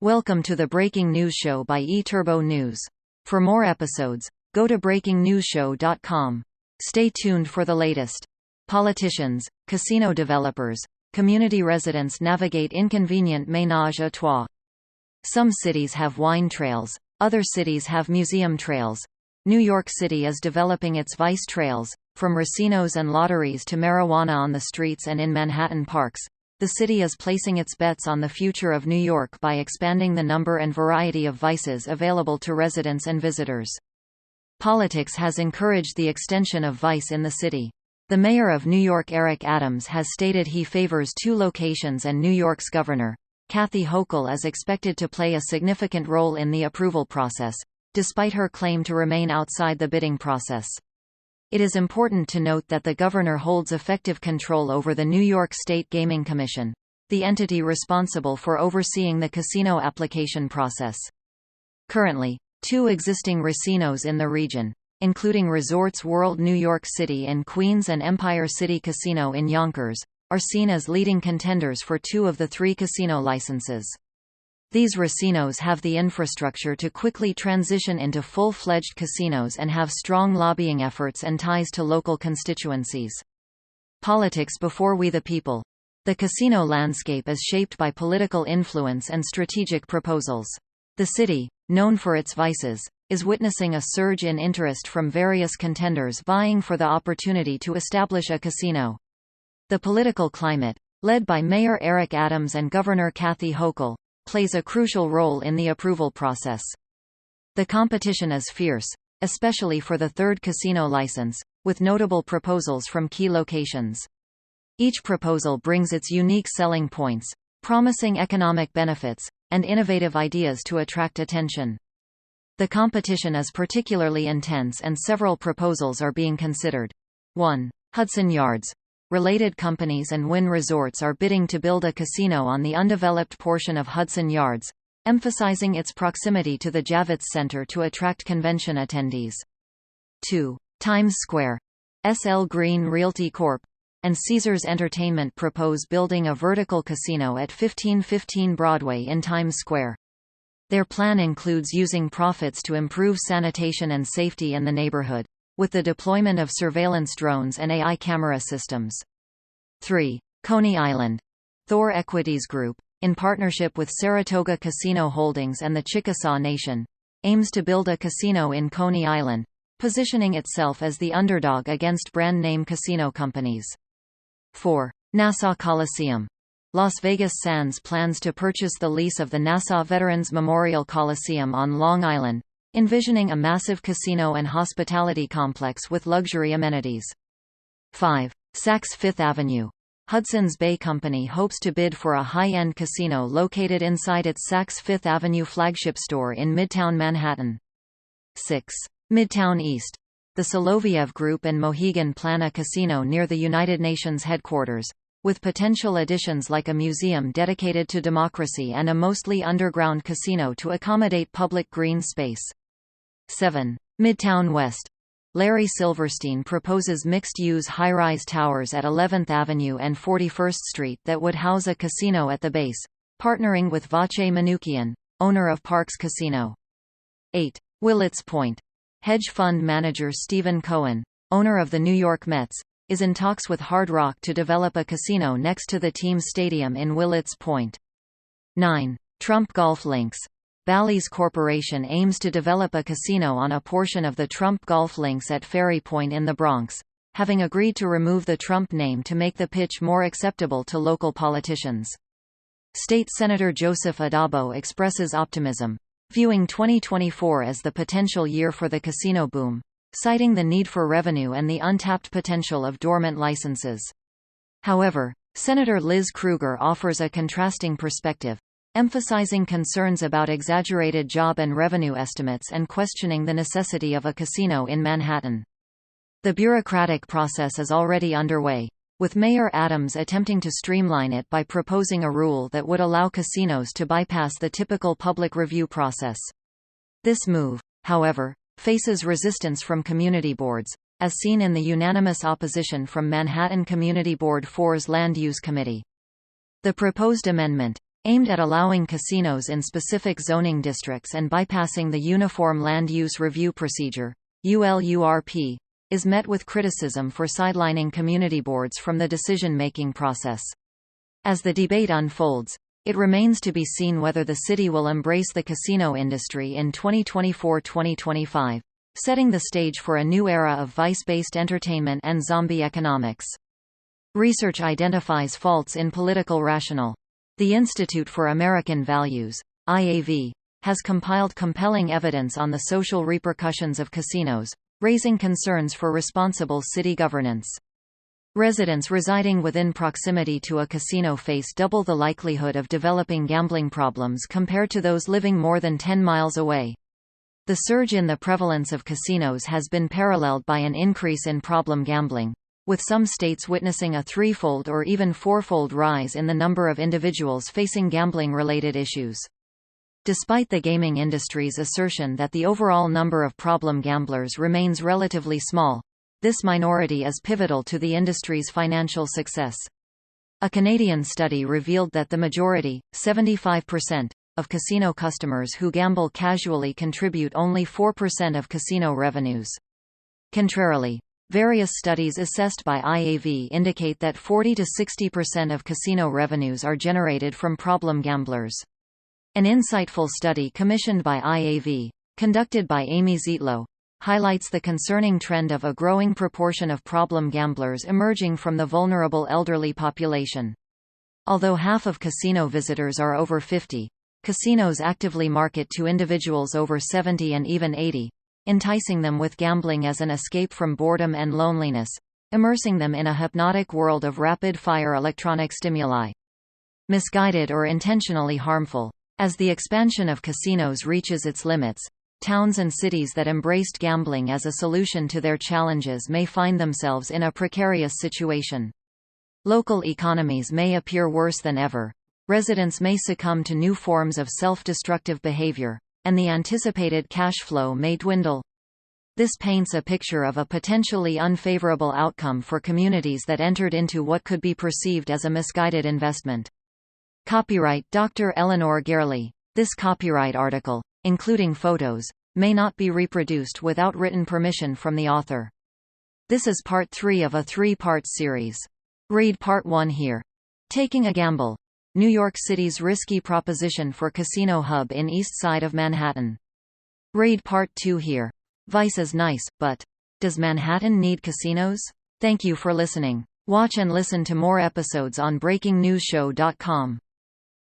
Welcome to the Breaking News Show by eTurbo News. For more episodes, go to breakingnewsshow.com. Stay tuned for the latest. Politicians, casino developers, community residents navigate inconvenient Menage à Trois. Some cities have wine trails, other cities have museum trails. New York City is developing its vice trails, from racinos and lotteries to marijuana on the streets and in Manhattan parks. The city is placing its bets on the future of New York by expanding the number and variety of vices available to residents and visitors. Politics has encouraged the extension of vice in the city. The mayor of New York, Eric Adams, has stated he favors two locations, and New York's governor, Kathy Hochul, is expected to play a significant role in the approval process, despite her claim to remain outside the bidding process. It is important to note that the governor holds effective control over the New York State Gaming Commission, the entity responsible for overseeing the casino application process. Currently, two existing racinos in the region, including Resorts World New York City and Queens and Empire City Casino in Yonkers, are seen as leading contenders for two of the three casino licenses. These racinos have the infrastructure to quickly transition into full-fledged casinos and have strong lobbying efforts and ties to local constituencies. Politics before we the people. The casino landscape is shaped by political influence and strategic proposals. The city, known for its vices, is witnessing a surge in interest from various contenders vying for the opportunity to establish a casino. The political climate, led by Mayor Eric Adams and Governor Kathy Hochul, plays a crucial role in the approval process. The competition is fierce, especially for the third casino license, with notable proposals from key locations. Each proposal brings its unique selling points, promising economic benefits, and innovative ideas to attract attention. The competition is particularly intense and several proposals are being considered. 1. Hudson Yards. Related companies and Wynn Resorts are bidding to build a casino on the undeveloped portion of Hudson Yards, emphasizing its proximity to the Javits Center to attract convention attendees. 2. Times Square. SL Green Realty Corp. and Caesars Entertainment propose building a vertical casino at 1515 Broadway in Times Square. Their plan includes using profits to improve sanitation and safety in the neighborhood, with the deployment of surveillance drones and AI camera systems. 3. Coney Island. Thor Equities Group, in partnership with Saratoga Casino Holdings and the Chickasaw Nation, aims to build a casino in Coney Island, positioning itself as the underdog against brand-name casino companies. 4. Nassau Coliseum. Las Vegas Sands plans to purchase the lease of the Nassau Veterans Memorial Coliseum on Long Island, envisioning a massive casino and hospitality complex with luxury amenities. 5. Saks Fifth Avenue. Hudson's Bay Company hopes to bid for a high-end casino located inside its Saks Fifth Avenue flagship store in Midtown Manhattan. 6. Midtown East. The Soloviev Group and Mohegan plan a casino near the United Nations headquarters, with potential additions like a museum dedicated to democracy and a mostly underground casino to accommodate public green space. 7. Midtown West. Larry Silverstein proposes mixed-use high-rise towers at 11th Avenue and 41st Street that would house a casino at the base, partnering with Vache Manukian, owner of Parks Casino. 8. Willets Point. Hedge fund manager Stephen Cohen, owner of the New York Mets, is in talks with Hard Rock to develop a casino next to the team's stadium in Willets Point. 9. Trump Golf Links. Bally's Corporation aims to develop a casino on a portion of the Trump Golf Links at Ferry Point in the Bronx, having agreed to remove the Trump name to make the pitch more acceptable to local politicians. State Senator Joseph Addabbo expresses optimism, viewing 2024 as the potential year for the casino boom, citing the need for revenue and the untapped potential of dormant licenses. However, Senator Liz Krueger offers a contrasting perspective, emphasizing concerns about exaggerated job and revenue estimates and questioning the necessity of a casino in Manhattan. The bureaucratic process is already underway, with Mayor Adams attempting to streamline it by proposing a rule that would allow casinos to bypass the typical public review process. This move, however, faces resistance from community boards, as seen in the unanimous opposition from Manhattan Community Board 4's Land Use Committee. The proposed amendment, aimed at allowing casinos in specific zoning districts and bypassing the Uniform Land Use Review Procedure (ULURP), is met with criticism for sidelining community boards from the decision-making process. As the debate unfolds, it remains to be seen whether the city will embrace the casino industry in 2024-2025, setting the stage for a new era of vice-based entertainment and zombie economics. Research identifies faults in political rationale. The Institute for American Values, IAV, has compiled compelling evidence on the social repercussions of casinos, raising concerns for responsible city governance. Residents residing within proximity to a casino face double the likelihood of developing gambling problems compared to those living more than 10 miles away. The surge in the prevalence of casinos has been paralleled by an increase in problem gambling, with some states witnessing a threefold or even fourfold rise in the number of individuals facing gambling-related issues. Despite the gaming industry's assertion that the overall number of problem gamblers remains relatively small, this minority is pivotal to the industry's financial success. A Canadian study revealed that the majority, 75%, of casino customers who gamble casually contribute only 4% of casino revenues. Contrarily, various studies assessed by IAV indicate that 40 to 60% of casino revenues are generated from problem gamblers. An insightful study commissioned by IAV, conducted by Amy Zietlow, highlights the concerning trend of a growing proportion of problem gamblers emerging from the vulnerable elderly population. Although half of casino visitors are over 50, casinos actively market to individuals over 70 and even 80, enticing them with gambling as an escape from boredom and loneliness, immersing them in a hypnotic world of rapid-fire electronic stimuli. Misguided or intentionally harmful. As the expansion of casinos reaches its limits, towns and cities that embraced gambling as a solution to their challenges may find themselves in a precarious situation. Local economies may appear worse than ever. Residents may succumb to new forms of self-destructive behavior, and the anticipated cash flow may dwindle. This paints a picture of a potentially unfavorable outcome for communities that entered into what could be perceived as a misguided investment. Copyright Dr. Eleanor Gerli. This copyright article, including photos, may not be reproduced without written permission from the author. This is part 3 of a 3-part series. Read part 1 here. Taking a Gamble. New York City's risky proposition for casino hub in East Side of Manhattan. Read part 2 here. Vice is nice, but does Manhattan need casinos? Thank you for listening. Watch and listen to more episodes on breakingnewsshow.com.